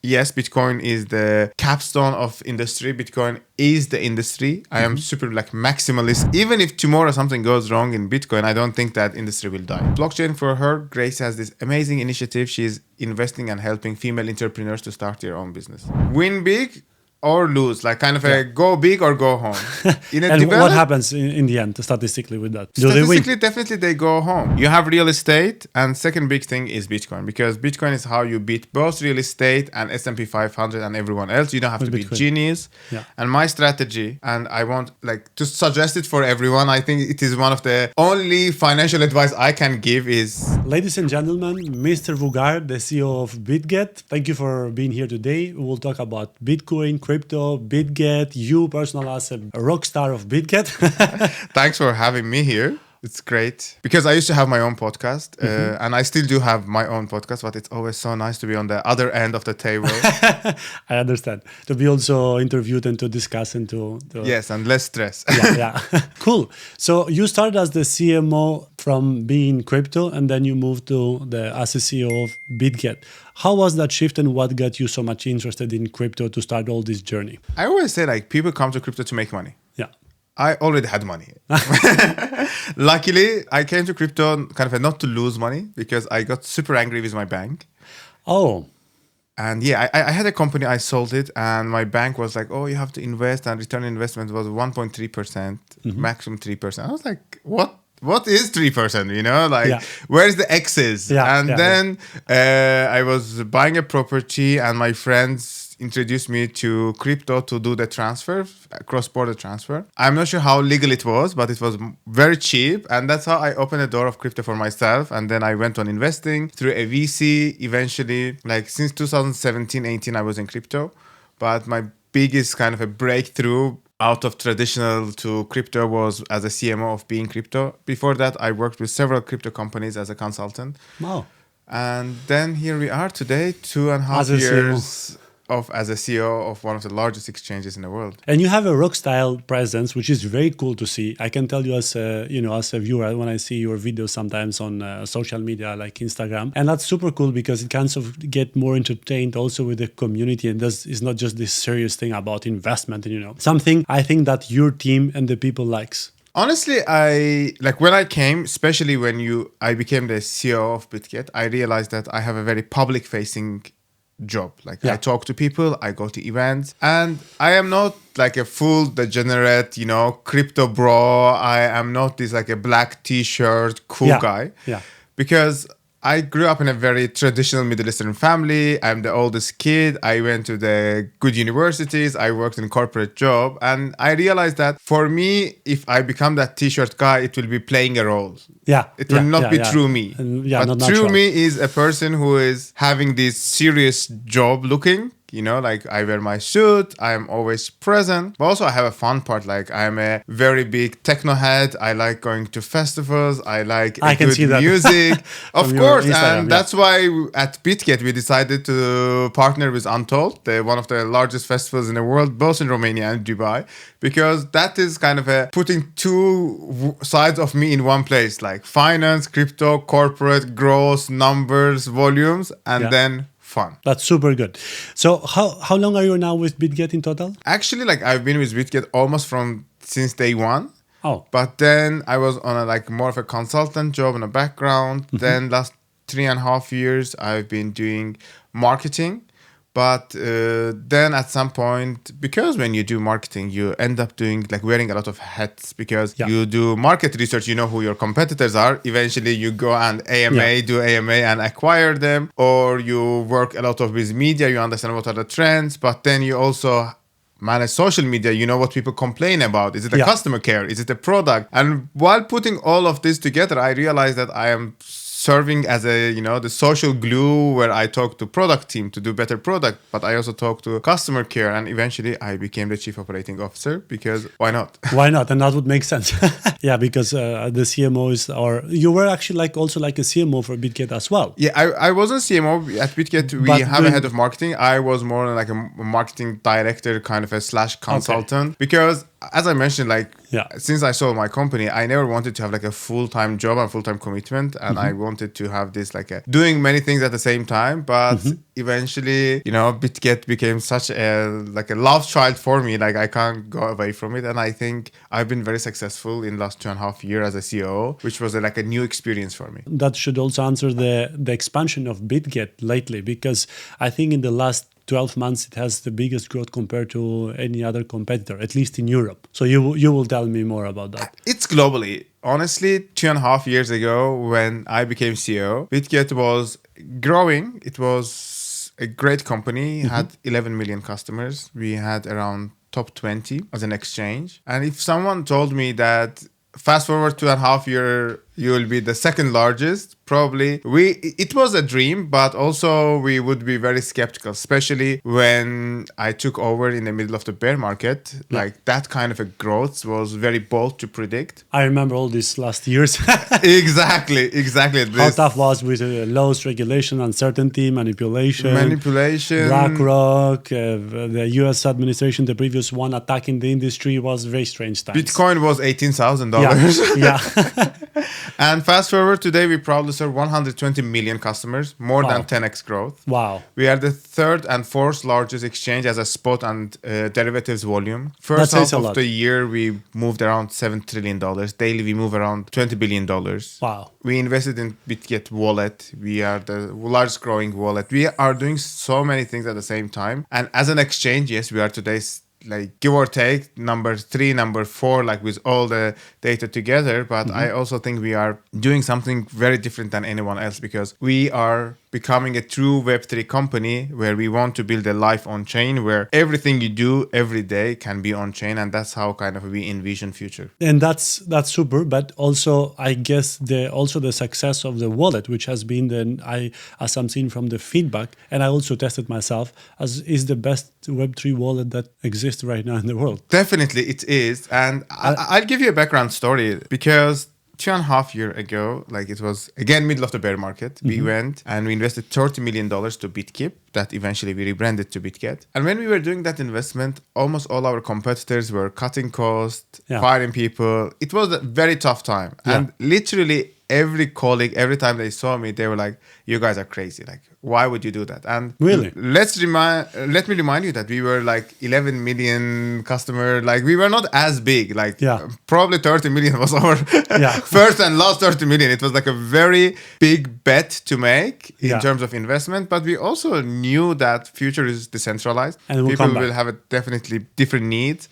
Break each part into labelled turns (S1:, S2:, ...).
S1: yes, Bitcoin is the capstone of industry. Bitcoin is the industry. I am super like maximalist. Even if tomorrow something goes wrong in Bitcoin, I don't think that industry will die. Blockchain for her, Grace has this amazing initiative. She's investing and helping female entrepreneurs to start their own business. Win big or lose, like kind of a go big or go home.
S2: And what happens in the end statistically with that? Do they win?
S1: Definitely they go home. You have real estate, and second big thing is Bitcoin, because Bitcoin is how you beat both real estate and S&P 500 and everyone else. You don't have to be genius.
S2: Yeah.
S1: And my strategy, and I want like to suggest it for everyone, I think it is one of the only financial advice I can give is...
S2: Ladies and gentlemen, Mr. Vougar, the CEO of Bitget, thank you for being here today. We will talk about Bitcoin, crypto, Bitget, you personal as a rock star of Bitget.
S1: Thanks for having me here. It's great because I used to have my own podcast and I still do have my own podcast, but it's always so nice to be on the other end of the table.
S2: I understand. To be also interviewed and to discuss and to...
S1: Yes, and less stress.
S2: Yeah. Cool. So you started as the CMO from being crypto and then you moved to as a CEO of Bitget. How was that shift and what got you so much interested in crypto to start all this journey?
S1: I always say like people come to crypto to make money.
S2: Yeah.
S1: I already had money. Luckily, I came to crypto kind of not to lose money because I got super angry with my bank.
S2: Oh.
S1: And yeah, I had a company, I sold it, and my bank was like, oh, you have to invest, and return on investment was 1.3%, maximum 3%. I was like, what is 3%? You know, like, where's the X's? Then I was buying a property, and my friends introduced me to crypto to do the transfer, cross-border transfer. I'm not sure how legal it was, but it was very cheap. And that's how I opened the door of crypto for myself. And then I went on investing through a VC eventually. Like since 2017, 18, I was in crypto. But my biggest kind of a breakthrough out of traditional to crypto was as a CMO of being crypto. Before that, I worked with several crypto companies as a consultant.
S2: Wow.
S1: And then here we are today, 2.5 years as a CEO of one of the largest exchanges in the world.
S2: And you have a rock style presence, which is very cool to see. I can tell you as a viewer, when I see your videos sometimes on social media like Instagram, and that's super cool because it kind of get more entertained also with the community. And this is not just this serious thing about investment, and something I think that your team and the people likes.
S1: Honestly, when I came, especially when I became the CEO of Bitget, I realized that I have a very public facing job. I talk to people, I go to events, and I am not like a full degenerate, crypto bro. I am not this like a black t-shirt cool guy.
S2: Yeah.
S1: Because I grew up in a very traditional Middle Eastern family. I'm the oldest kid. I went to the good universities. I worked in a corporate job. And I realized that for me, if I become that t-shirt guy, it will be playing a role.
S2: Yeah.
S1: It will not be true me. But true me is a person who is having this serious job looking. I wear my suit, I am always present. But also I have a fun part, I am a very big techno head. I like going to festivals. I like good music. Of course, and that's why at Bitget we decided to partner with Untold, one of the largest festivals in the world, both in Romania and Dubai. Because that is kind of putting two sides of me in one place, like finance, crypto, corporate, growth, numbers, volumes, and then fun.
S2: That's super good. So how long are you now with Bitget in total?
S1: Actually, I've been with Bitget almost since day one.
S2: Oh.
S1: But then I was on more of a consultant job in the background. Then last 3.5 years, I've been doing marketing. But then at some point, because when you do marketing, you end up doing wearing a lot of hats because you do market research, you know who your competitors are. Eventually you go and do AMA and acquire them, or you work a lot with media, you understand what are the trends, but then you also manage social media, you know what people complain about. Is it a customer care? Is it a product? And while putting all of this together, I realized that I am serving as the social glue where I talk to product team to do better product, but I also talk to customer care, and eventually I became the chief operating officer because why not?
S2: Why not? And that would make sense. Yeah, because the CMO you were actually also a CMO for Bitget as well.
S1: Yeah, I wasn't CMO at Bitget. We have a head of marketing. I was more like a marketing director, kind of a / consultant, because as I mentioned, like
S2: Yeah.
S1: since I sold my company, I never wanted to have like a full-time job and full-time commitment, and I wanted to have this like a doing many things at the same time. But eventually, Bitget became such a like a love child for me. Like I can't go away from it, and I think I've been very successful in last 2.5 years as a COO, which was like a new experience for me.
S2: That should also answer the expansion of Bitget lately, because I think in the last 12 months it has the biggest growth compared to any other competitor, at least in Europe. So you will tell me more about that.
S1: It's globally. Honestly, 2.5 years ago when I became CEO, Bitget was growing. It was a great company, had 11 million customers. We had around top 20 as an exchange. And if someone told me that fast forward 2.5 years, you will be the second largest, probably it was a dream, but also we would be very skeptical, especially when I took over in the middle of the bear market. Like that kind of a growth was very bold to predict.
S2: I remember all these last years.
S1: Exactly.
S2: How tough was with laws, regulation, uncertainty, manipulation, BlackRock, the US administration, the previous one attacking the industry. Was very strange times.
S1: Bitcoin was $18,000.
S2: Yeah.
S1: And fast forward today, we probably serve 120 million customers, more than 10x growth.
S2: Wow.
S1: We are the third and fourth largest exchange as a spot and derivatives volume. First half of the year, we moved around $7 trillion. Daily, we move around $20 billion.
S2: Wow.
S1: We invested in Bitget wallet. We are the largest growing wallet. We are doing so many things at the same time. And as an exchange, yes, we are today's like give or take number 3, number 4, like with all the data together. But I also think we are doing something very different than anyone else, because we are becoming a true Web3 company where we want to build a life on chain where everything you do every day can be on chain. And that's how kind of we envision future.
S2: And that's super. But also, I guess the success of the wallet, which has been as I'm seeing from the feedback, and I also tested myself, as is the best Web3 wallet that exists right now in the world.
S1: Definitely it is. And I'll give you a background story, because 2.5 years ago, like it was again middle of the bear market, we went and we invested $30 million to Bitkeep, that eventually we rebranded to Bitget. And when we were doing that investment, almost all our competitors were cutting costs, firing people. It was a very tough time. And literally every colleague, every time they saw me, they were like, you guys are crazy. Like, why would you do that? And
S2: really,
S1: let me remind you that we were like 11 million customer. Like we were not as big. Like probably 30 million was our first and last 30 million. It was like a very big bet to make in terms of investment. But we also knew that future is decentralized. And people will have a definitely different needs.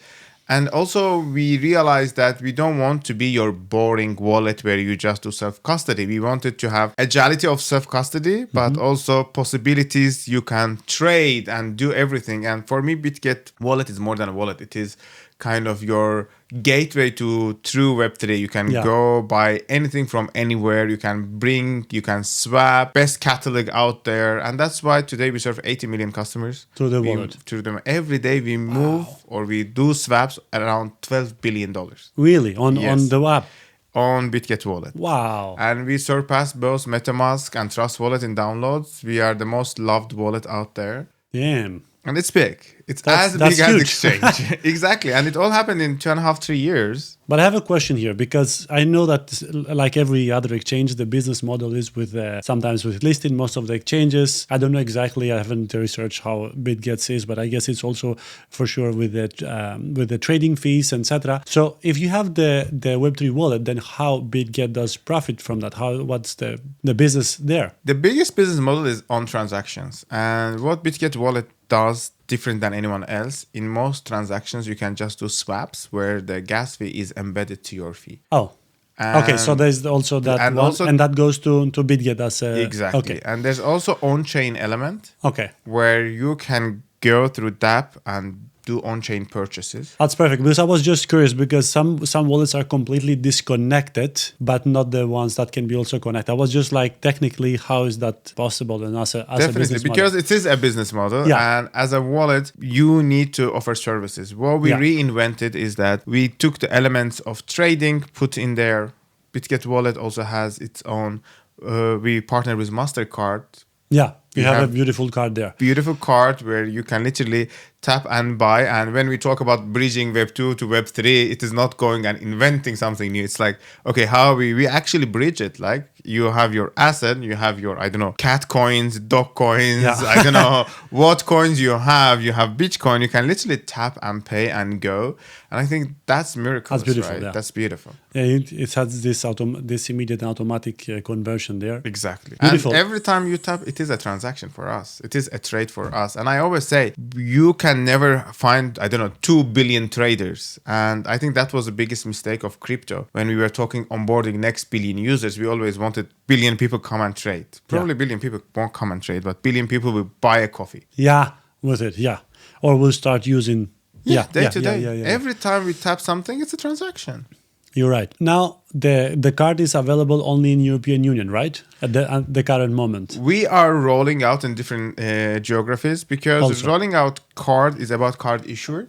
S1: And also we realized that we don't want to be your boring wallet where you just do self-custody. We wanted to have agility of self-custody, but also possibilities you can trade and do everything. And for me, Bitget wallet is more than a wallet. It is kind of your gateway to true Web3. You can go buy anything from anywhere. You can swap, best catalog out there. And that's why today we serve 80 million customers.
S2: Through the wallet.
S1: Through them. Every day we move or we do swaps around $12 billion.
S2: Really? On the app?
S1: On Bitget wallet.
S2: Wow.
S1: And we surpass both MetaMask and Trust wallet in downloads. We are the most loved wallet out there.
S2: Damn.
S1: And it's big. It's as big as exchange. Exactly. And it all happened in 2.5, 3 years.
S2: But I have a question here, because I know that like every other exchange, the business model is with sometimes with listing most of the exchanges. I don't know exactly. I haven't researched how Bitget is, but I guess it's also for sure with the trading fees, etc. So if you have the Web3 wallet, then how Bitget does profit from that? What's the business there?
S1: The biggest business model is on transactions. And what Bitget wallet does different than anyone else, in most transactions you can just do swaps where the gas fee is embedded to your fee.
S2: Oh, okay. So there's also that and one, also, and that goes to Bitget as a...
S1: Exactly.
S2: Okay.
S1: And there's also on-chain element.
S2: Okay.
S1: Where you can go through DApp and do on-chain purchases.
S2: That's perfect, because I was just curious, because some wallets are completely disconnected, but not the ones that can be also connected. I was just like, technically, how is that possible? And as a business model?
S1: Because it is a business model, and as a wallet, you need to offer services. What we reinvented is that we took the elements of trading, put in there. Bitget wallet also has its own. We partner with MasterCard.
S2: Yeah. You have a beautiful card there.
S1: Beautiful card where you can literally tap and buy. And when we talk about bridging Web 2 to Web 3, it is not going and inventing something new. It's like, okay, how we actually bridge it? Like you have your asset, you have your, I don't know, cat coins, dog coins,
S2: Yeah.
S1: I don't know what coins you have Bitcoin. You can literally tap and pay and go. And I think that's miraculous,
S2: That's beautiful,
S1: right?
S2: yeah.
S1: That's beautiful.
S2: Yeah, it has this immediate automatic conversion there.
S1: Exactly.
S2: Beautiful.
S1: And every time you tap, it is a transaction for us. It is a trade for us. And I always say, you can never find, I don't know, 2 billion traders. And I think that was the biggest mistake of crypto. When we were talking onboarding next billion users, we always wanted billion people come and trade. Probably billion people won't come and trade, but billion people will buy a coffee.
S2: Yeah, with it, yeah. Or we'll start using...
S1: Day to day.
S2: Yeah.
S1: Every time we tap something, it's a transaction.
S2: You're right. Now, the card is available only in European Union, right? At the current moment.
S1: We are rolling out in different geographies because
S2: Also.
S1: rolling out card is about card issuer.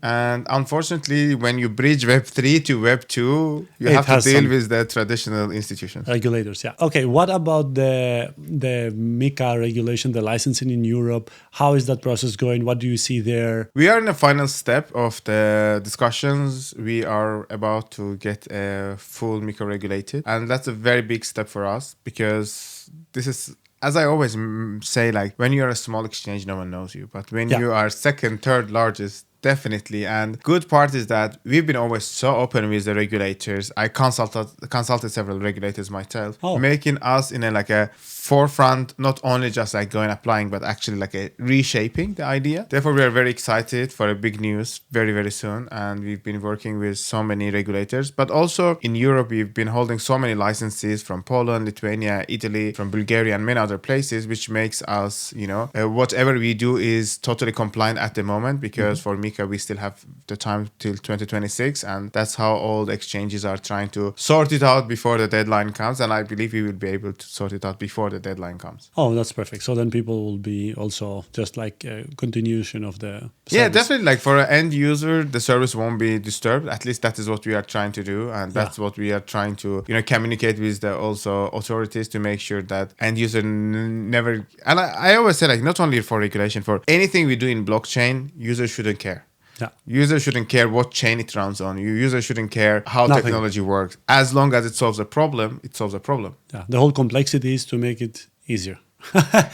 S1: And unfortunately, when you bridge Web 3 to Web 2, you have to deal with the traditional institutions.
S2: Regulators, yeah. Okay, what about the MiCA regulation, the licensing in Europe? How is that process going? What do you see there?
S1: We are in the final step of the discussions. We are about to get a full MiCA regulated. And that's a very big step for us because this is... As I always say, like when you're a small exchange, no one knows you. But when you are second, third largest, definitely. And good part is that we've been always so open with the regulators. I consulted several regulators myself, making us in a forefront, not only just like going applying, but actually like a reshaping the idea. Therefore, we are very excited for a big news very, very soon. And we've been working with so many regulators, but also in Europe, we've been holding so many licenses from Poland, Lithuania, Italy, from Bulgaria, and many other places, which makes us, whatever we do is totally compliant at the moment because for MiCA, we still have the time till 2026. And that's how all the exchanges are trying to sort it out before the deadline comes. And I believe we will be able to sort it out before the deadline comes.
S2: Oh, that's perfect. So then people will be also just like a continuation of the service.
S1: Yeah, definitely. Like for an end user, the service won't be disturbed. At least that is what we are trying to do. And that's what we are trying to, communicate with the also authorities to make sure that end user never... And I always say like, not only for regulation, for anything we do in blockchain, users shouldn't care.
S2: Yeah.
S1: User shouldn't care what chain it runs on. User shouldn't care how technology works. As long as it solves a problem, it solves a problem.
S2: Yeah. The whole complexity is to make it easier.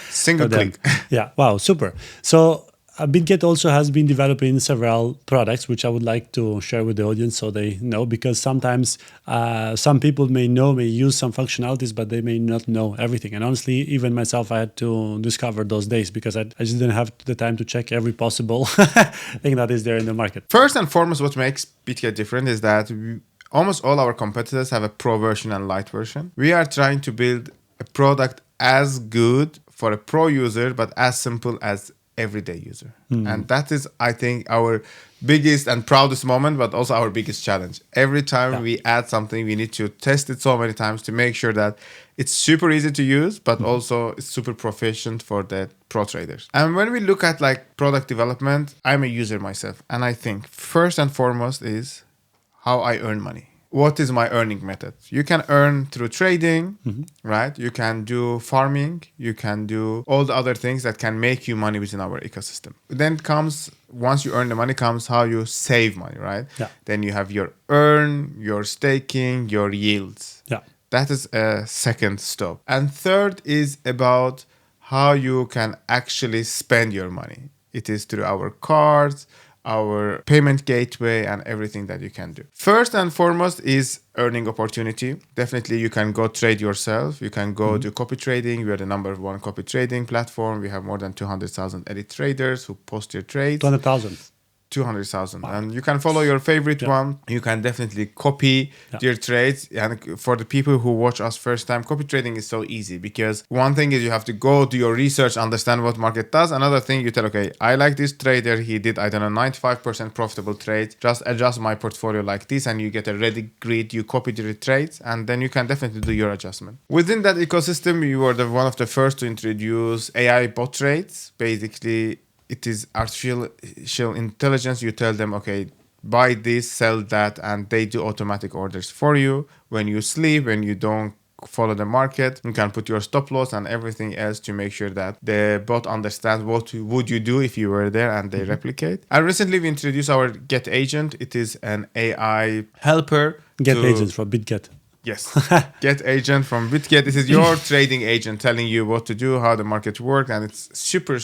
S1: Single click.
S2: Yeah. Wow. Super. So Bitget also has been developing several products, which I would like to share with the audience so they know, because sometimes some people may use some functionalities, but they may not know everything. And honestly, even myself, I had to discover those days because I just didn't have the time to check every possible thing that is there in the market.
S1: First and foremost, what makes Bitget different is that almost all our competitors have a pro version and light version. We are trying to build a product as good for a pro user, but as simple as everyday user. And that is, I think, our biggest and proudest moment, but also our biggest challenge. Every time we add something, we need to test it so many times to make sure that it's super easy to use, but also it's super proficient for the pro traders. And when we look at like product development, I'm a user myself. And I think first and foremost is how I earn money. What is my earning method? You can earn through trading, right? You can do farming. You can do all the other things that can make you money within our ecosystem. Then comes, once you earn the money, comes how you save money, right?
S2: Yeah.
S1: Then you have your earn, your staking, your yields.
S2: Yeah.
S1: That is a second stop. And third is about how you can actually spend your money. It is through our cards, our payment gateway, and everything that you can do. First and foremost is earning opportunity. Definitely you can go trade yourself. You can go do copy trading. We are the number one copy trading platform. We have more than 200,000 elite traders who post their trades.
S2: 200,000.
S1: 200,000. And you can follow your favorite one. You can definitely copy your trades. And for the people who watch us first time, copy trading is so easy because one thing is you have to go do your research, understand what market does. Another thing, you tell, okay, I like this trader. He did, 95% profitable trade. Just adjust my portfolio like this and you get a ready grid. You copy the trades and then you can definitely do your adjustment. Within that ecosystem, you were one of the first to introduce AI bot trades. Basically, it is artificial intelligence. You tell them, okay, buy this, sell that, and they do automatic orders for you. When you sleep, when you don't follow the market. You can put your stop loss and everything else to make sure that the bot understands what would you do if you were there, and they replicate. And recently we introduced our Get Agent. It is an AI helper.
S2: Get Agent from Bitget.
S1: Yes. Get Agent from Bitget. This is your trading agent telling you what to do, how the market works, and it's super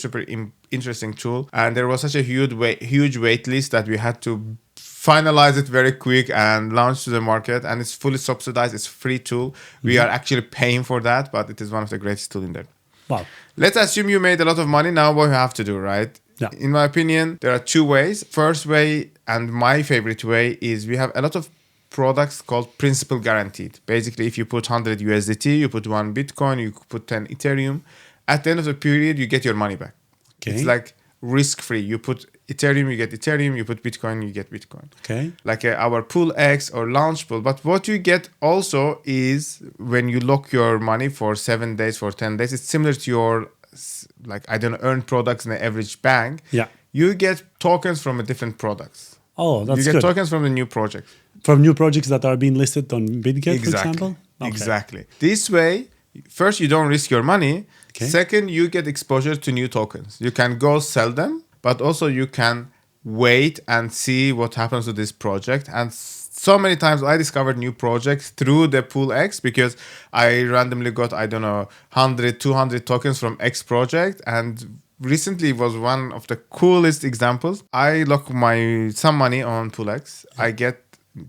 S1: interesting tool. And there was such a huge wait list that we had to finalize it very quick and launch to the market. And it's fully subsidized. It's free tool. We are actually paying for that, but it is one of the greatest tools in there.
S2: Wow.
S1: Let's assume you made a lot of money. Now what you have to do, right?
S2: Yeah.
S1: In my opinion, there are two ways. First way, and my favorite way, is we have a lot of products called principal guaranteed. Basically, if you put 100 USDT, you put 1 Bitcoin, you put 10 Ethereum. At the end of the period, you get your money back.
S2: Okay.
S1: It's like risk-free. You put Ethereum, you get Ethereum. You put Bitcoin, you get Bitcoin.
S2: Okay.
S1: Like our Pool X or Launch Pool. But what you get also is when you lock your money for 7 days, for 10 days, it's similar to your, like, I don't know, earned products in the average bank.
S2: Yeah.
S1: You get tokens from a different products.
S2: Oh, that's
S1: You get
S2: good.
S1: tokens from the new project.
S2: From new projects that are being listed on Bitget, for example? Okay.
S1: Exactly. This way, first, you don't risk your money.
S2: Okay.
S1: Second, you get exposure to new tokens. You can go sell them, but also you can wait and see what happens to this project. And so many times I discovered new projects through the Pool X because I randomly got, 100, 200 tokens from X project. And recently was one of the coolest examples. I lock some money on Pool X. I get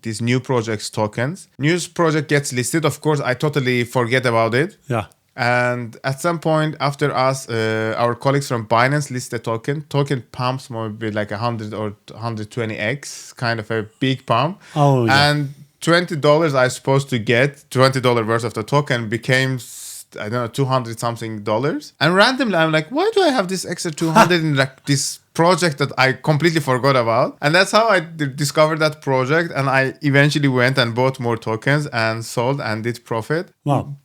S1: these new projects tokens. New project gets listed. Of course, I totally forget about it.
S2: Yeah.
S1: And at some point after us, our colleagues from Binance list the token. Token pumps maybe like 100 or 120x, kind of a big pump.
S2: Oh, yeah.
S1: And $20 I supposed to get, $20 worth of the token became, I don't know, 200 something dollars. And randomly I'm like, why do I have this extra 200 in like this project that I completely forgot about? And that's how I discovered that project. And I eventually went and bought more tokens and sold and did profit.
S2: Wow.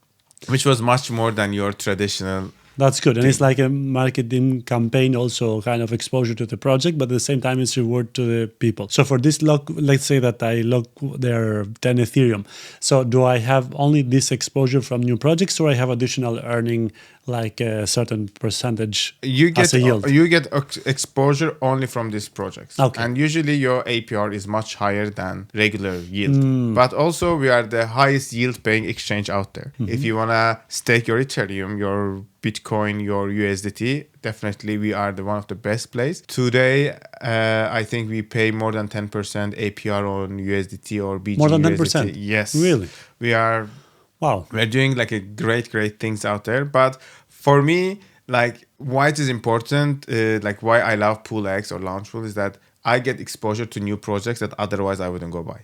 S1: Which was much more than your traditional.
S2: That's good. And it's like a marketing campaign, also kind of exposure to the project, but at the same time, it's reward to the people. So for this lock, let's say that I lock their 10 Ethereum. So do I have only this exposure from new projects, or I have additional earning like a certain percentage as a yield?
S1: You get exposure only from these projects.
S2: Okay.
S1: And usually your APR is much higher than regular yield. But also we are the highest yield paying exchange out there. If you want to stake your Ethereum, your Bitcoin, your USDT, definitely we are one of the best place. Today, I think we pay more than 10% APR on USDT or BG.
S2: More than 10%?
S1: USDT. Yes.
S2: Really?
S1: We are.
S2: Wow.
S1: We're doing like a great things out there. But for me, like why it is important, like why I love Pool X or Launch Pool is that I get exposure to new projects that otherwise I wouldn't go by.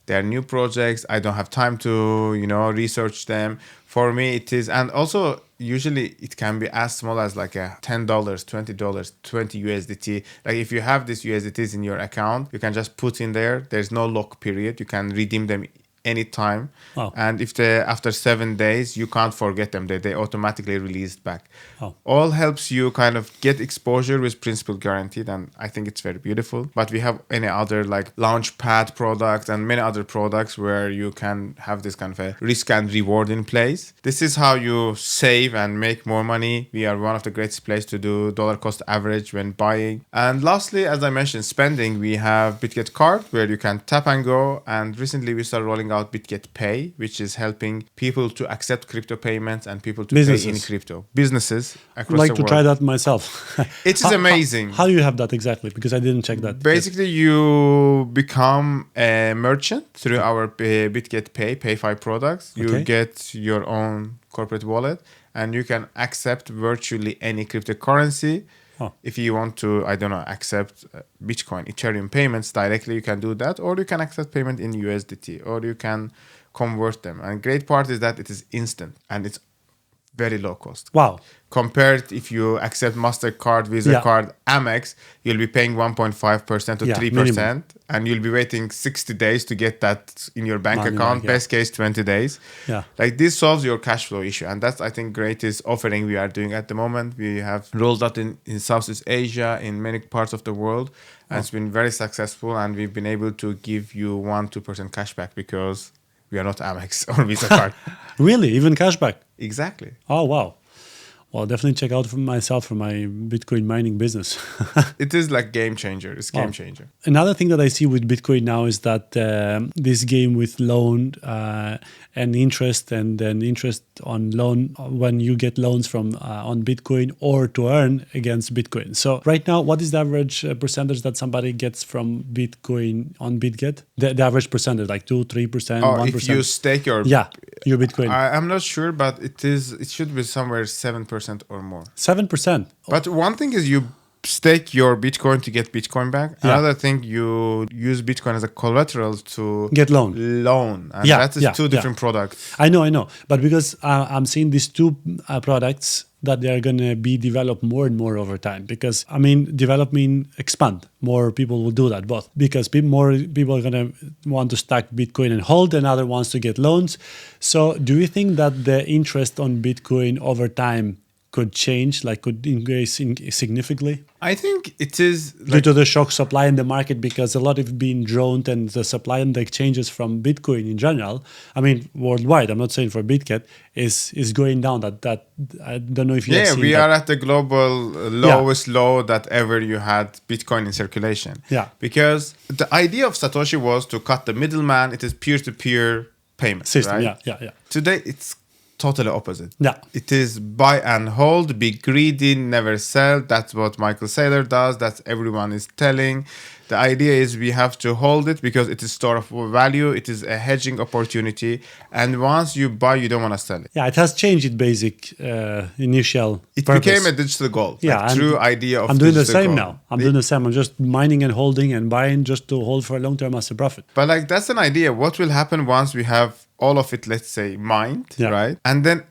S1: They are new projects. I don't have time to, research them. For me, it is, and also usually it can be as small as like a $10, $20, 20 USDT. Like if you have these USDTs in your account, you can just put in there. There's no lock period. You can redeem them anytime.
S2: Wow.
S1: And if after 7 days, you can't forget them. They automatically released back.
S2: Oh.
S1: All helps you kind of get exposure with principal guaranteed. And I think it's very beautiful. But we have any other like Launchpad products and many other products where you can have this kind of a risk and reward in place. This is how you save and make more money. We are one of the greatest places to do dollar cost average when buying. And lastly, as I mentioned, spending, we have Bitget Card where you can tap and go. And recently we started rolling out Bitget Pay, which is helping people to accept crypto payments and people to pay in crypto. Businesses across the world.
S2: I'd like to try that myself.
S1: It is amazing.
S2: How do you have that exactly? Because I didn't check that.
S1: Basically, you become a merchant through our Bitget Pay5 products. You get your own corporate wallet and you can accept virtually any cryptocurrency. If you want to, accept Bitcoin, Ethereum payments directly, you can do that. Or you can accept payment in USDT, or you can convert them. And great part is that it is instant and it's very low cost.
S2: Wow.
S1: Compared if you accept MasterCard, Visa card, Amex, you'll be paying 1.5% to 3%. Minimum. And you'll be waiting 60 days to get that in your bank account. Best case, 20 days.
S2: Yeah.
S1: Like this solves your cash flow issue. And that's, I think, greatest offering we are doing at the moment. We have rolled out in Southeast Asia, in many parts of the world. And it's been very successful. And we've been able to give you 1-2% cashback because We are not Amex or Visa card.
S2: Really? Even cashback?
S1: Exactly.
S2: Oh, wow. Well, definitely check out for myself for my Bitcoin mining business.
S1: It is like game changer. It's game
S2: Wow.
S1: changer.
S2: Another thing that I see with Bitcoin now is that this game with loan and interest, and then interest on loan when you get loans from on Bitcoin or to earn against Bitcoin. So right now, what is the average percentage that somebody gets from Bitcoin on Bitget? The average percentage, like 2, 3%,
S1: Or
S2: 1%.
S1: if you stake your
S2: your Bitcoin.
S1: I'm not sure, but it should be somewhere 7% or more.
S2: 7%.
S1: But one thing is you stake your Bitcoin to get Bitcoin back.
S2: Yeah.
S1: Another thing, you use Bitcoin as a collateral to
S2: Get loan.
S1: loan. And
S2: Yeah,
S1: that is
S2: yeah,
S1: two different products.
S2: I know. But because I'm seeing these two products that they are going to be developed more and more over time. Because, I mean, develop mean expand. More people will do that, both. Because more people are going to want to stack Bitcoin and hold, and other wants to get loans. So do you think that the interest on Bitcoin over time could change, like could increase significantly?
S1: I think it is
S2: Due to the shock supply in the market, because a lot have been drawn, and the supply and the exchanges from Bitcoin in general, I mean worldwide, I'm not saying for Bitget, is going down. That I don't know if you have seen
S1: we
S2: that.
S1: are at the global lowest low that ever you had Bitcoin in circulation.
S2: Yeah.
S1: Because the idea of Satoshi was to cut the middleman. It is peer-to-peer payment
S2: System,
S1: right?
S2: yeah.
S1: Today it's totally opposite.
S2: Yeah.
S1: It is buy and hold, be greedy, never sell. That's what Michael Saylor does. That's everyone is telling. The idea is we have to hold it because it is store of value. It is a hedging opportunity. And once you buy, you don't want to sell it.
S2: Yeah, it has changed its basic initial
S1: It
S2: purpose.
S1: became a digital gold.
S2: Yeah,
S1: like true idea of
S2: I'm doing the
S1: digital
S2: same
S1: gold.
S2: now. I'm doing the same. I'm just mining and holding and buying just to hold for a long term as a profit.
S1: But like that's an idea. What will happen once we have all of it, let's say, mined, right? And then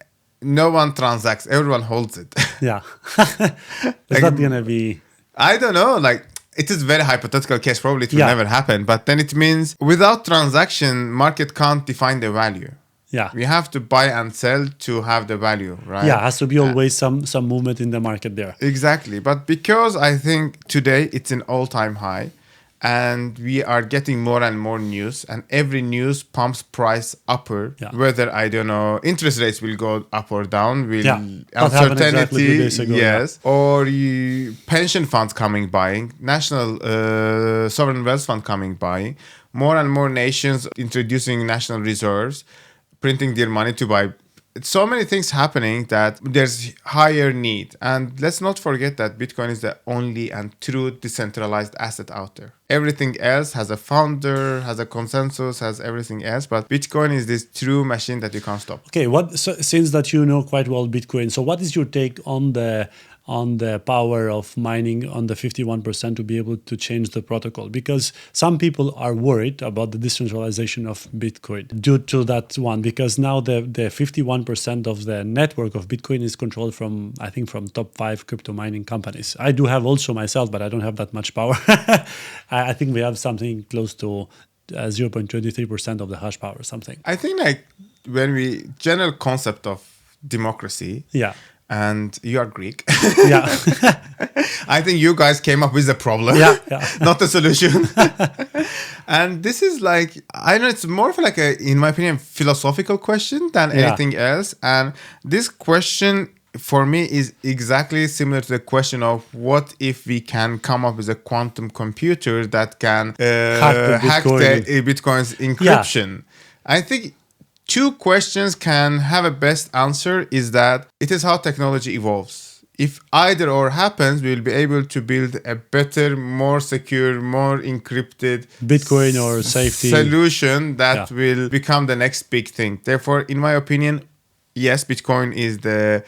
S1: no one transacts. Everyone holds it.
S2: Yeah. Is that going to be...
S1: I don't know. Like, it is very hypothetical case. Probably it will
S2: Yeah.
S1: never happen. But then it means without transaction, market can't define the value.
S2: Yeah.
S1: We have to buy and sell to have the value, right?
S2: Yeah, has to be always some movement in the market there.
S1: Exactly. But because I think today it's an all-time high, and we are getting more and more news, and every news pumps price upper.
S2: Yeah.
S1: Whether, I don't know, interest rates will go up or down, will
S2: That happened exactly 2 days ago,
S1: yes, or pension funds coming buying, national sovereign wealth fund coming buying, more and more nations introducing national reserves, printing their money to buy. So many things happening that there's higher need. And let's not forget that Bitcoin is the only and true decentralized asset out there. Everything else has a founder, has a consensus, has everything else. But Bitcoin is this true machine that you can't stop.
S2: Okay, since that you know quite well Bitcoin, so what is your take on the power of mining on the 51% to be able to change the protocol? Because some people are worried about the decentralization of Bitcoin due to that one, because now the 51% of the network of Bitcoin is controlled from top 5 crypto mining companies. I do have also myself, but I don't have that much power. I think we have something close to 0.23% of the hash power or something.
S1: I think like when general concept of democracy.
S2: Yeah.
S1: And you are Greek.
S2: Yeah.
S1: I think you guys came up with the problem, not the solution. And this is like, I know it's more of like in my opinion, philosophical question than anything else. And this question for me is exactly similar to the question of what if we can come up with a quantum computer that can hack the Bitcoin's encryption. I think two questions can have a best answer is that it is how technology evolves. If either or happens, we will be able to build a better, more secure, more encrypted
S2: Bitcoin or safety
S1: solution that will become the next big thing. Therefore, in my opinion, yes, Bitcoin is the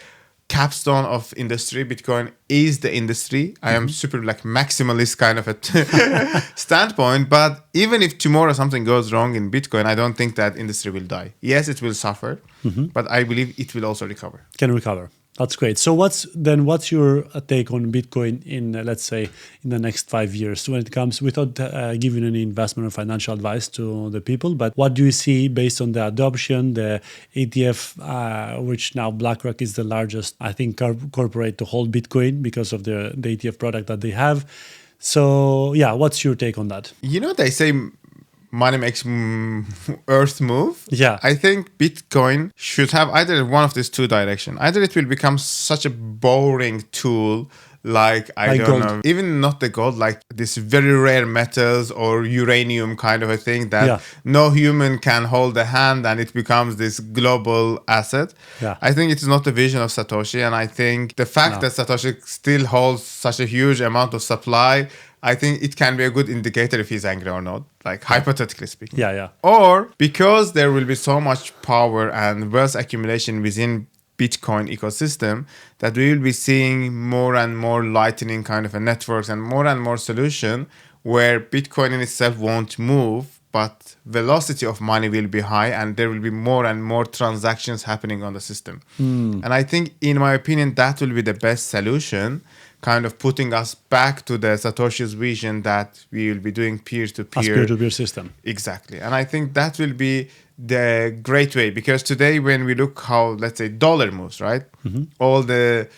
S1: capstone of industry. Bitcoin is the industry. I am super like maximalist kind of a standpoint, but even if tomorrow something goes wrong in Bitcoin, I don't think that industry will die. Yes, it will suffer, but I believe it will also recover.
S2: Can recover. That's great. So what's your take on Bitcoin in, let's say, in the next 5 years when it comes, without giving any investment or financial advice to the people, but what do you see based on the adoption, the ETF, which now BlackRock is the largest, I think, corporate to hold Bitcoin because of the ETF product that they have. So yeah, what's your take on that?
S1: You know, they say money makes earth move.
S2: Yeah.
S1: I think Bitcoin should have either one of these two directions. Either it will become such a boring tool, like I
S2: Like
S1: don't
S2: gold.
S1: know, even not the gold, like this very rare metals or uranium kind of a thing that
S2: Yeah.
S1: no human can hold a hand, and it becomes this global asset.
S2: Yeah.
S1: I think it is not the vision of Satoshi, and I think the fact
S2: No.
S1: that Satoshi still holds such a huge amount of supply, I think it can be a good indicator if he's angry or not, like hypothetically speaking.
S2: Yeah.
S1: Or because there will be so much power and wealth accumulation within Bitcoin ecosystem, that we will be seeing more and more lightning kind of a networks and more solution where Bitcoin in itself won't move, but velocity of money will be high and there will be more and more transactions happening on the system. And I think, in my opinion, that will be the best solution, kind of putting us back to the Satoshi's vision that we will be doing peer-to-peer.
S2: As peer-to-peer system.
S1: Exactly. And I think that will be the great way, because today when we look how, let's say, dollar moves, right? All the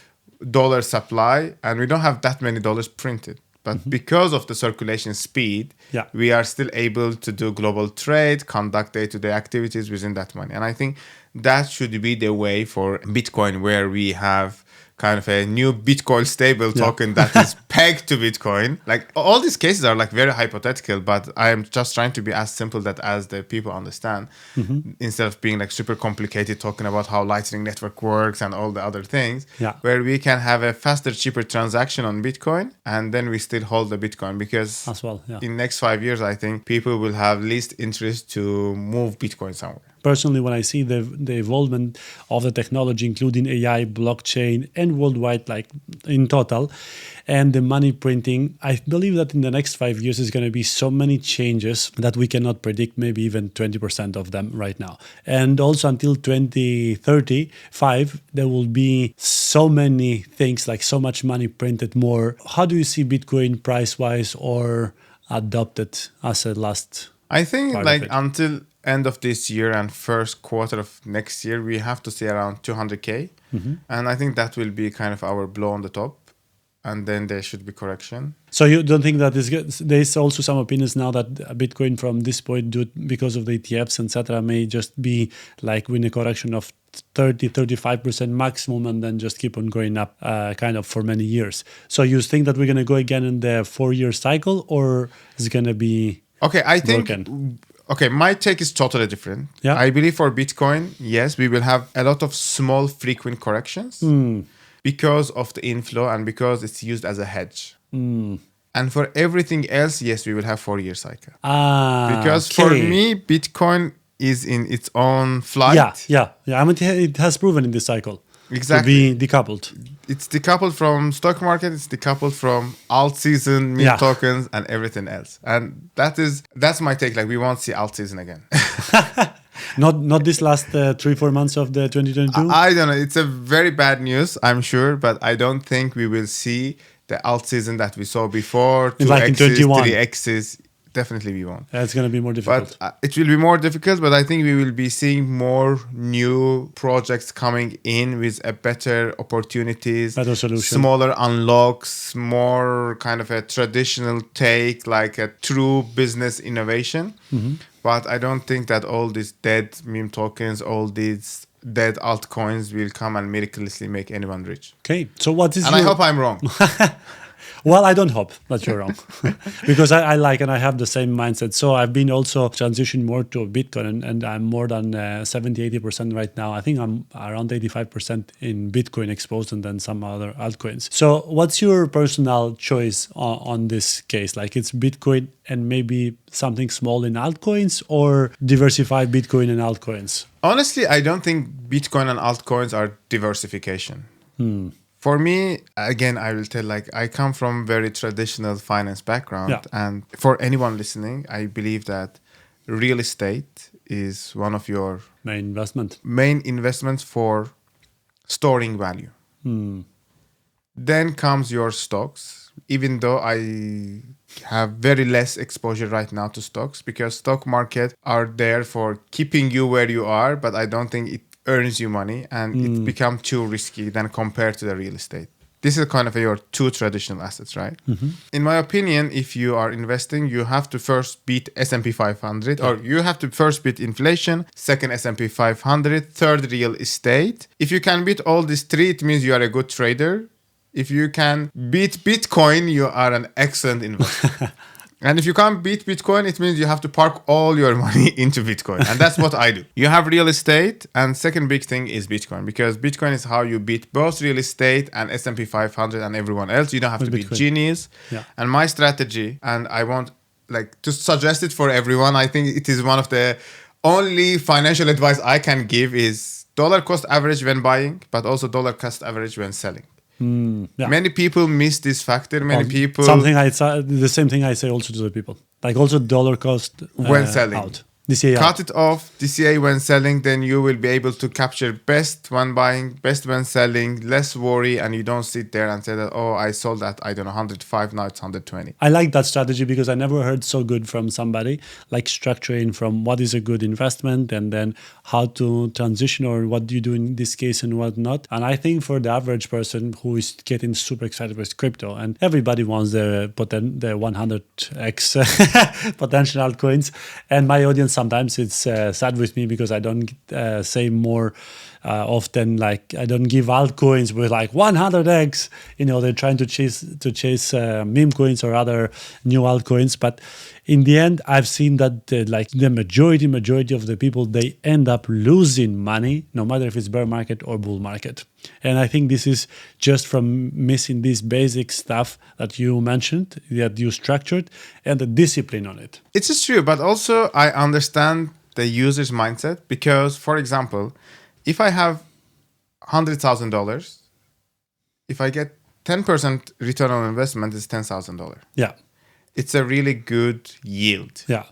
S1: dollar supply, and we don't have that many dollars printed. But because of the circulation speed,
S2: Yeah.
S1: we are still able to do global trade, conduct day-to-day activities within that money. And I think that should be the way for Bitcoin, where we have kind of a new Bitcoin stable token that is pegged to Bitcoin. Like, all these cases are like very hypothetical, but I am just trying to be as simple that as the people understand, instead of being like super complicated talking about how Lightning Network works and all the other things, where we can have a faster, cheaper transaction on Bitcoin, and then we still hold the Bitcoin, because
S2: As well, yeah.
S1: in next 5 years, I think people will have least interest to move Bitcoin somewhere.
S2: Personally, when I see the evolvement of the technology, including AI, blockchain, and worldwide, like in total, and the money printing, I believe that in the next 5 years is going to be so many changes that we cannot predict, maybe even 20% of them right now. And also until 2035, there will be so many things, like so much money printed more. How do you see Bitcoin price-wise or adopted as a last
S1: I think
S2: part
S1: like
S2: of it?
S1: until end of this year and first quarter of next year, we have to see around 200K. And I think that will be kind of our blow on the top. And then there should be correction.
S2: So you don't think that there's also some opinions now that Bitcoin from this point, because of the ETFs, etc., may just be like with a correction of 30-35% maximum, and then just keep on going up kind of for many years. So you think that we're going to go again in the 4-year cycle, or is it going to be
S1: Okay, I think...
S2: broken?
S1: Okay, my take is totally different.
S2: Yeah.
S1: I believe for Bitcoin, yes, we will have a lot of small frequent corrections because of the inflow and because it's used as a hedge. And for everything else, yes, we will have 4-year cycle. Because for me, Bitcoin is in its own flight.
S2: Yeah. I mean, it has proven in this cycle
S1: Exactly.
S2: to be decoupled.
S1: It's decoupled from stock market. It's decoupled from alt season, meme tokens, and everything else. And that's my take. Like, we won't see alt season again.
S2: Not this last 3-4 months of the 2022.
S1: I don't know. It's a very bad news, I'm sure, but I don't think we will see the alt season that we saw before. 2x's,
S2: in 21.
S1: 3x's. Definitely we won't.
S2: It's going to be more difficult.
S1: But it will be more difficult, but I think we will be seeing more new projects coming in with a better opportunities,
S2: Better solution.
S1: smaller unlocks, more kind of a traditional take, like a true business innovation. But I don't think that all these dead meme tokens, all these dead altcoins will come and miraculously make anyone rich.
S2: Okay, so what is
S1: And I hope I'm wrong.
S2: Well, I don't hope that you're wrong, because I like and I have the same mindset. So I've been also transitioned more to Bitcoin, and I'm more than 70-80% right now. I think I'm around 85% in Bitcoin exposed, and then some other altcoins. So what's your personal choice on this case? Like, it's Bitcoin and maybe something small in altcoins, or diversify Bitcoin and altcoins?
S1: Honestly, I don't think Bitcoin and altcoins are diversification. For me, again, I will tell, like, I come from very traditional finance background. And for anyone listening, I believe that real estate is one of your
S2: main
S1: investments for storing value. Then comes your stocks, even though I have very less exposure right now to stocks, because stock market are there for keeping you where you are, but I don't think it earns you money, and it becomes too risky than compared to the real estate. This is kind of your two traditional assets, right? In my opinion, if you are investing, you have to first beat S&P 500, or you have to first beat inflation, second S&P 500, third real estate. If you can beat all these three, it means you are a good trader. If you can beat Bitcoin, you are an excellent investor. And if you can't beat Bitcoin, it means you have to park all your money into Bitcoin. And that's what I do. You have real estate, and second big thing is Bitcoin, because Bitcoin is how you beat both real estate and S&P 500 and everyone else. You don't have to be genius.
S2: Yeah.
S1: And my strategy, and I want to suggest it for everyone, I think it is one of the only financial advice I can give, is dollar cost average when buying, but also dollar cost average when selling. Many people miss this factor.
S2: The same thing I say also to the people. Like also dollar cost
S1: when selling.
S2: Out. DCA
S1: Cut it off, DCA when selling, then you will be able to capture best when buying, best when selling, less worry, and you don't sit there and say that, oh, I sold at, I don't know, 105, now it's 120.
S2: I like that strategy because I never heard so good from somebody, like structuring from what is a good investment and then how to transition or what do you do in this case and what not. And I think for the average person who is getting super excited with crypto, and everybody wants their 100x potential altcoins, and my audience sometimes it's sad with me because I don't say more often, like I don't give altcoins with like 100x. They're trying to chase meme coins or other new altcoins. But in the end, I've seen that the majority of the people, they end up losing money, no matter if it's bear market or bull market. And I think this is just from missing this basic stuff that you mentioned, that you structured, and the discipline on it.
S1: It's just true, but also I understand the user's mindset because, for example, if I have $100,000, if I get 10% return on investment, it's $10,000.
S2: Yeah.
S1: It's a really good yield.
S2: Yeah.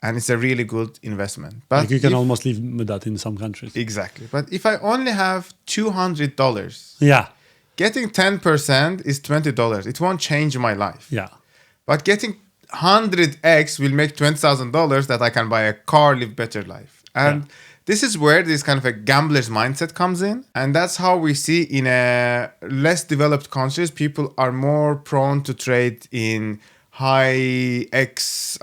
S1: And it's a really good investment. But
S2: you can almost live with that in some countries.
S1: Exactly. But if I only have $200, getting 10% is $20. It won't change my life.
S2: Yeah.
S1: But getting 100x will make $20,000 that I can buy a car, live better life. And this is where this kind of a gambler's mindset comes in. And that's how we see in a less developed countries, people are more prone to trade in high X,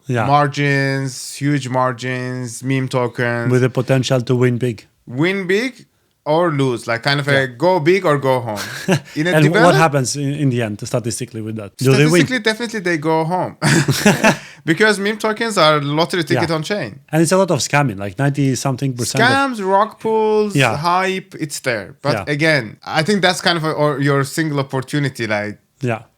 S1: margins, huge margins, meme tokens.
S2: With the potential to win big.
S1: Win big or lose, like kind of a go big or go home.
S2: And what happens in the end, statistically, with that? Do
S1: statistically,
S2: they win?
S1: Definitely they go home. Because meme tokens are lottery ticket on chain.
S2: And it's a lot of scamming, like 90-something percent.
S1: Scams, rock pools, hype, it's there. But again, I think that's kind of your single opportunity.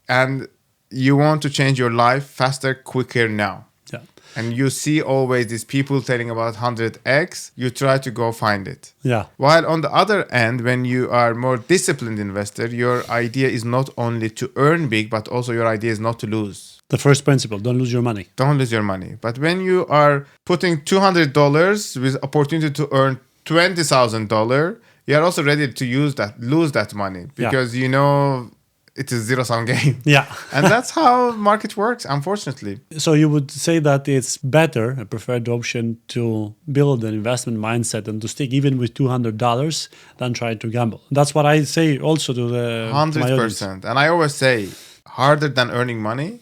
S1: And you want to change your life faster, quicker now.
S2: Yeah.
S1: And you see always these people telling about 100x, you try to go find it.
S2: Yeah.
S1: While on the other end, when you are more disciplined investor, your idea is not only to earn big, but also your idea is not to lose.
S2: The first principle, don't lose your money.
S1: Don't lose your money. But when you are putting $200 with opportunity to earn $20,000, you are also ready to lose that money because it is zero-sum game.
S2: Yeah.
S1: And that's how market works, unfortunately.
S2: So you would say that it's better, a preferred option, to build an investment mindset and to stick even with $200 than try to gamble. That's what I say also to the
S1: 100%. And I always say, harder than earning money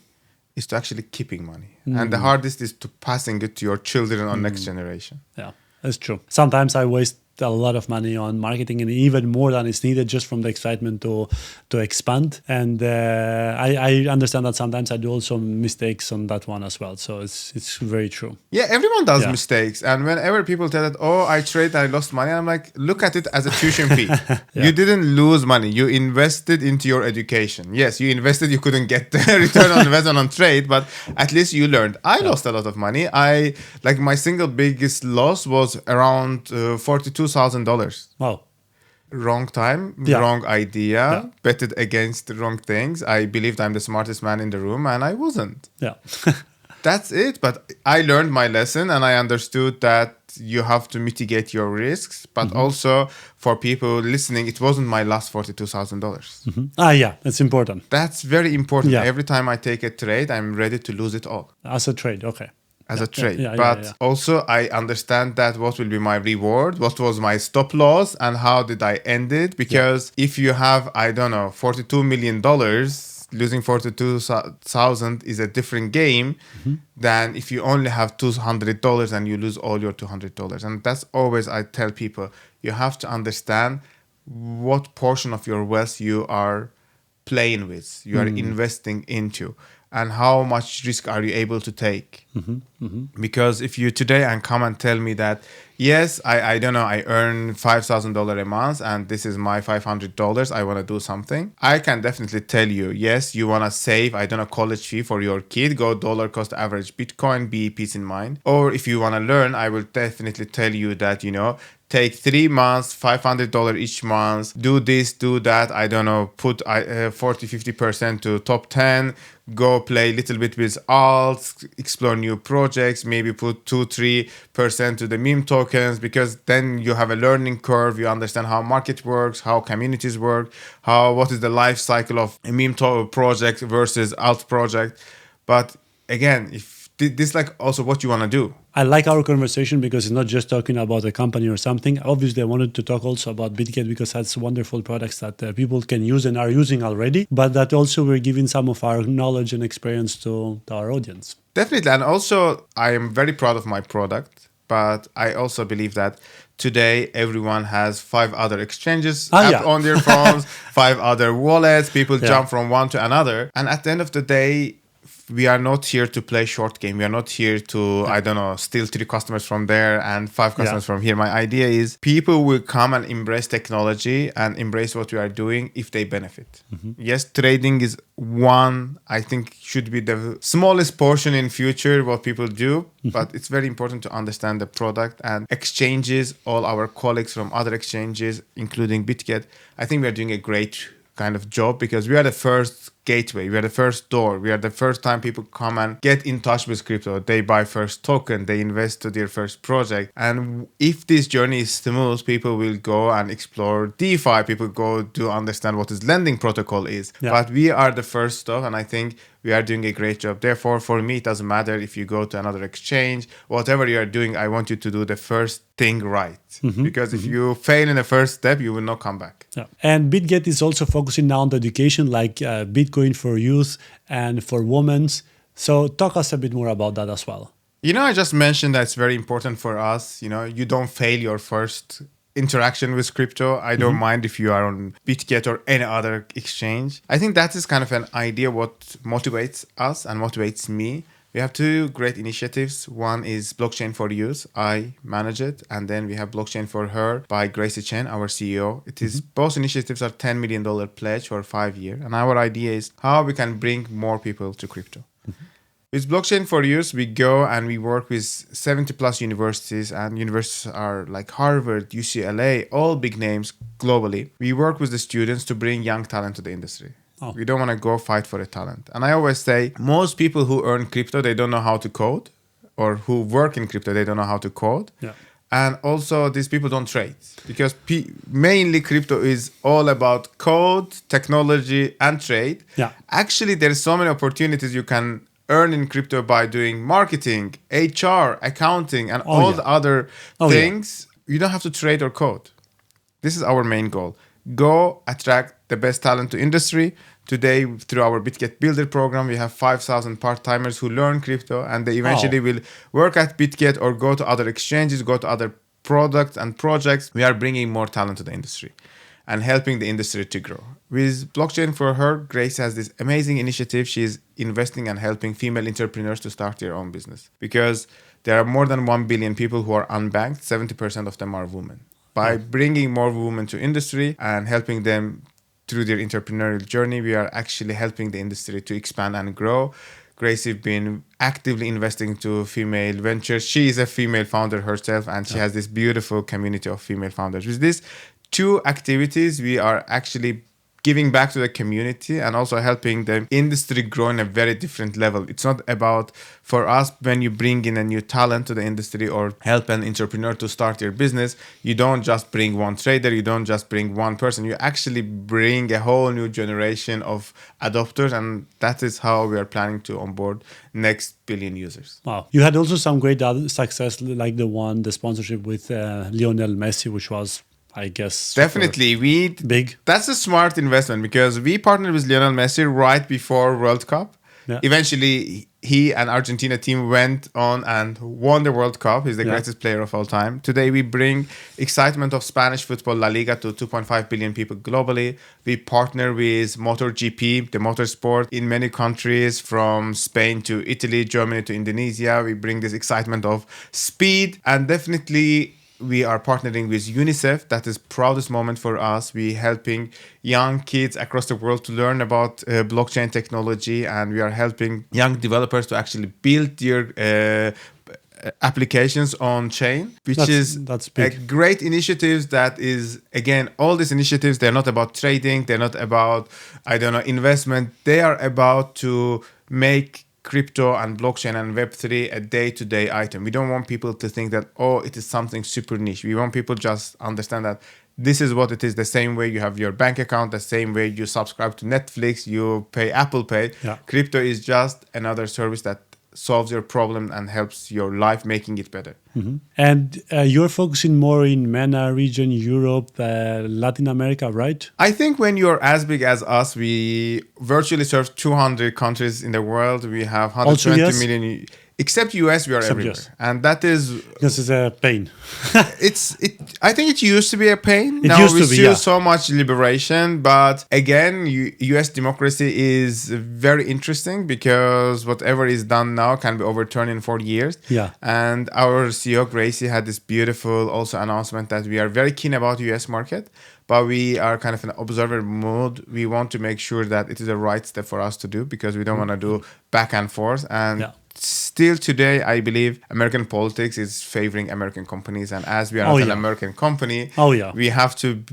S1: is to actually keeping money. And the hardest is to passing it to your children or next generation.
S2: Yeah, that's true. Sometimes I waste a lot of money on marketing and even more than is needed just from the excitement to expand. And I understand that sometimes I do also mistakes on that one as well. So it's very true.
S1: Yeah, everyone does mistakes. And whenever people tell that, oh, I traded, I lost money, I'm like, look at it as a tuition fee. You didn't lose money. You invested into your education. Yes, you invested, you couldn't get the return on investment on trade, but at least you learned. I lost a lot of money. My single biggest loss was around $42,000.
S2: Wow.
S1: Wrong time, wrong idea, betted against the wrong things. I believed I'm the smartest man in the room and I wasn't.
S2: Yeah.
S1: That's it. But I learned my lesson and I understood that you have to mitigate your risks. But also for people listening, it wasn't my last $42,000.
S2: Yeah, it's important.
S1: That's very important. Every time I take a trade, I'm ready to lose it all.
S2: As a trade, okay.
S1: as a trade.
S2: yeah,
S1: But also I understand that what will be my reward, what was my stop loss, and how did I end it. Because if you have, I don't know, $42 million, losing 42,000 is a different game than if you only have $200 and you lose all your $200. And that's always I tell people, you have to understand what portion of your wealth you are playing with, you are investing into, and how much risk are you able to take. Because if you today and come and tell me that, yes, I don't know, I earn $5,000 a month and this is my $500, I want to do something, I can definitely tell you, yes, you want to save, I don't know, college fee for your kid, go dollar cost average Bitcoin, be peace in mind. Or if you want to learn, I will definitely tell you that, take 3 months, $500 each month, do this, do that, I don't know, put 40-50% to top 10, go play a little bit with alts, explore new projects, maybe put 2-3% to the meme tokens, because then you have a learning curve, you understand how market works, how communities work, what is the life cycle of a meme project versus alt project. But again, if this like also what you want to do.
S2: I like our conversation because it's not just talking about a company or something. Obviously, I wanted to talk also about Bitget because that's wonderful products that people can use and are using already, but that also we're giving some of our knowledge and experience to our audience.
S1: Definitely. And also, I am very proud of my product, but I also believe that today everyone has 5 other exchanges on their phones, 5 other wallets, people jump from one to another. And at the end of the day, we are not here to play short game. We are not here to, I don't know, steal 3 customers from there and 5 customers from here. My idea is people will come and embrace technology and embrace what we are doing if they benefit. Yes, trading is one, I think should be the smallest portion in future what people do, but it's very important to understand the product and exchanges, all our colleagues from other exchanges, including Bitget. I think we are doing a great kind of job because we are the first gateway, we are the first door, we are the first time people come and get in touch with crypto. They buy first token, they invest to their first project. And if this journey is smooth, people will go and explore DeFi, people go to understand what this lending protocol is. But we are the first stop, and I think we are doing a great job. Therefore, for me, it doesn't matter if you go to another exchange, whatever you are doing, I want you to do the first thing right. Because if you fail in the first step, you will not come back.
S2: And Bitget is also focusing now on the education, like Bitcoin for youth and for women. So talk us a bit more about that as well.
S1: I just mentioned that it's very important for us. You don't fail your first interaction with crypto. I don't mind if you are on Bitget or any other exchange. I think that is kind of an idea what motivates us and motivates me. We have 2 great initiatives. One is Blockchain for Youth. I manage it. And then we have Blockchain for Her by Gracie Chen, our CEO. It is both initiatives are $10 million pledge for 5 years. And our idea is how we can bring more people to crypto. With Blockchain for Youth, we go and we work with 70 plus universities, and universities are like Harvard, UCLA, all big names globally. We work with the students to bring young talent to the industry. We don't want to go fight for a talent. And I always say, most people who earn crypto, they don't know how to code, or who work in crypto, they don't know how to code. And also these people don't trade because mainly crypto is all about code, technology, and trade. Actually, there's so many opportunities you can earn in crypto by doing marketing, HR, accounting, and all the other things. You don't have to trade or code. This is our main goal. Go attract the best talent to industry. Today, through our Bitget Builder program, we have 5,000 part-timers who learn crypto, and they eventually will work at Bitget or go to other exchanges, go to other products and projects. We are bringing more talent to the industry and helping the industry to grow. With Blockchain for Her, Grace has this amazing initiative. She's investing and helping female entrepreneurs to start their own business because there are more than 1 billion people who are unbanked. 70% of them are women. By bringing more women to industry and helping them through their entrepreneurial journey, we are actually helping the industry to expand and grow. Grace has been actively investing to female ventures. She is a female founder herself, and she has this beautiful community of female founders. With these 2 activities, we are actually giving back to the community and also helping the industry grow in a very different level. It's not about, for us, when you bring in a new talent to the industry or help an entrepreneur to start your business, you don't just bring one trader, you don't just bring one person, you actually bring a whole new generation of adopters, and that is how we are planning to onboard next billion users.
S2: Wow. You had also some great other success, like the sponsorship with Lionel Messi, which was, I guess,
S1: definitely
S2: big.
S1: That's a smart investment because we partnered with Lionel Messi right before World Cup.
S2: Yeah.
S1: Eventually, he and Argentina team went on and won the World Cup. He's the greatest player of all time. Today, we bring excitement of Spanish football, La Liga, to 2.5 billion people globally. We partner with MotoGP, the motorsport, in many countries, from Spain to Italy, Germany to Indonesia. We bring this excitement of speed, and definitely we are partnering with UNICEF. That is proudest moment for us. We helping young kids across the world to learn about blockchain technology, and we are helping young developers to actually build their applications on chain, which that's a great initiative. That is, again, all these initiatives, they're not about trading, they're not about, investment. They are about to make crypto and blockchain and Web3 a day-to-day item. We don't want people to think that, it is something super niche. We want people just understand that this is what it is. The same way you have your bank account, the same way you subscribe to Netflix, you pay Apple Pay.
S2: Yeah.
S1: Crypto is just another service that solves your problem and helps your life, making it better.
S2: Mm-hmm. And you're focusing more in MENA region, Europe, Latin America, right?
S1: I think when you're as big as us, we virtually serve 200 countries in the world. We have 120 million. Except US, we are everywhere. US. And that is...
S2: Because it's a pain.
S1: I think it used to be a pain. Now we see so much liberation. But again, US democracy is very interesting because whatever is done now can be overturned in 4 years.
S2: Yeah.
S1: And our CEO, Gracie, had this beautiful also announcement that we are very keen about US market, but we are kind of in observer mode. We want to make sure that it is the right step for us to do because we don't want to do back and forth. And still today, I believe American politics is favoring American companies. And as we are not an American company, we have to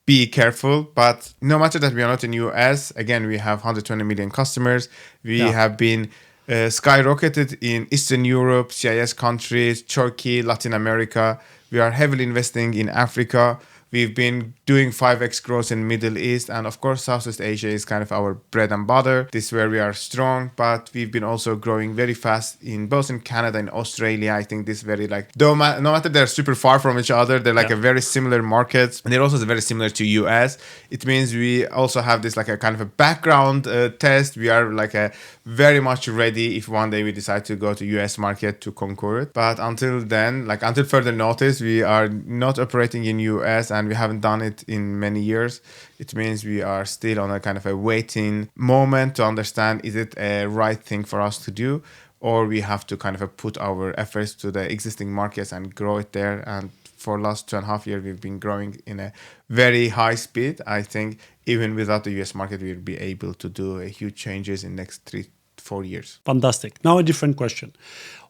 S1: be careful. But no matter that we are not in US, again, we have 120 million customers. We have been skyrocketed in Eastern Europe, CIS countries, Turkey, Latin America. We are heavily investing in Africa. We've been doing 5x growth in Middle East. And of course, Southeast Asia is kind of our bread and butter. This is where we are strong. But we've been also growing very fast in both in Canada and Australia. I think this very no matter they're super far from each other, they're like a very similar markets. And they're also very similar to US. It means we also have this like a kind of a background test. We are like a very much ready if one day we decide to go to US market to conquer it. But until then, until further notice, we are not operating in US and we haven't done it in many years. It means we are still on a kind of a waiting moment to understand, is it a right thing for us to do, or we have to kind of put our efforts to the existing markets and grow it there. And for last 2.5 years, we've been growing in a very high speed. I think even without the US market, we'll be able to do a huge changes in next 3-4 years.
S2: Fantastic. Now a different question.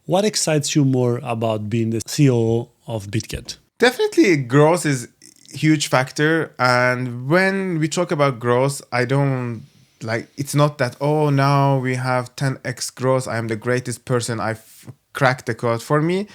S2: What excites you more about being the COO of Bitget?
S1: Definitely growth is huge factor. And when we talk about growth, I don't it's not that, now we have 10x growth, I am the greatest person, I've cracked the code. For me,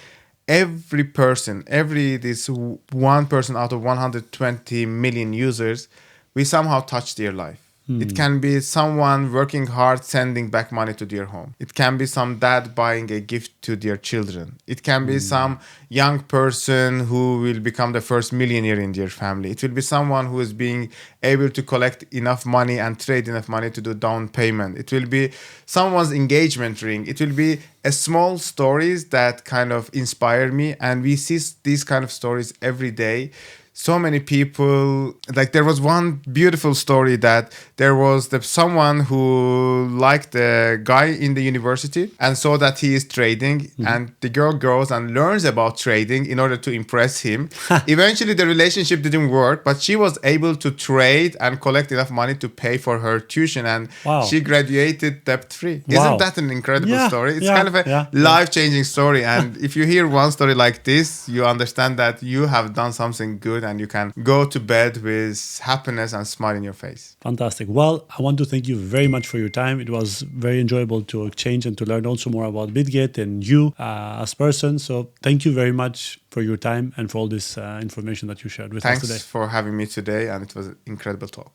S1: every person, this one person out of 120 million users, we somehow touch their life. It can be someone working hard, sending back money to their home. It can be some dad buying a gift to their children. It can be some young person who will become the first millionaire in their family. It will be someone who is being able to collect enough money and trade enough money to do down payment. It will be someone's engagement ring. It will be a small stories that kind of inspire me. And we see these kind of stories every day. So many people, there was one beautiful story that there was someone who liked the guy in the university and saw that he is trading, and the girl goes and learns about trading in order to impress him. Eventually the relationship didn't work, but she was able to trade and collect enough money to pay for her tuition, and she graduated debt-free. Isn't that an incredible story? It's kind of a life-changing story. And if you hear one story like this, you understand that you have done something good and you can go to bed with happiness and smile in your face.
S2: Fantastic. Well, I want to thank you very much for your time. It was very enjoyable to exchange and to learn also more about Bitget and you as person. So thank you very much for your time and for all this information that you shared with us today.
S1: Thanks for having me today, and it was an incredible talk.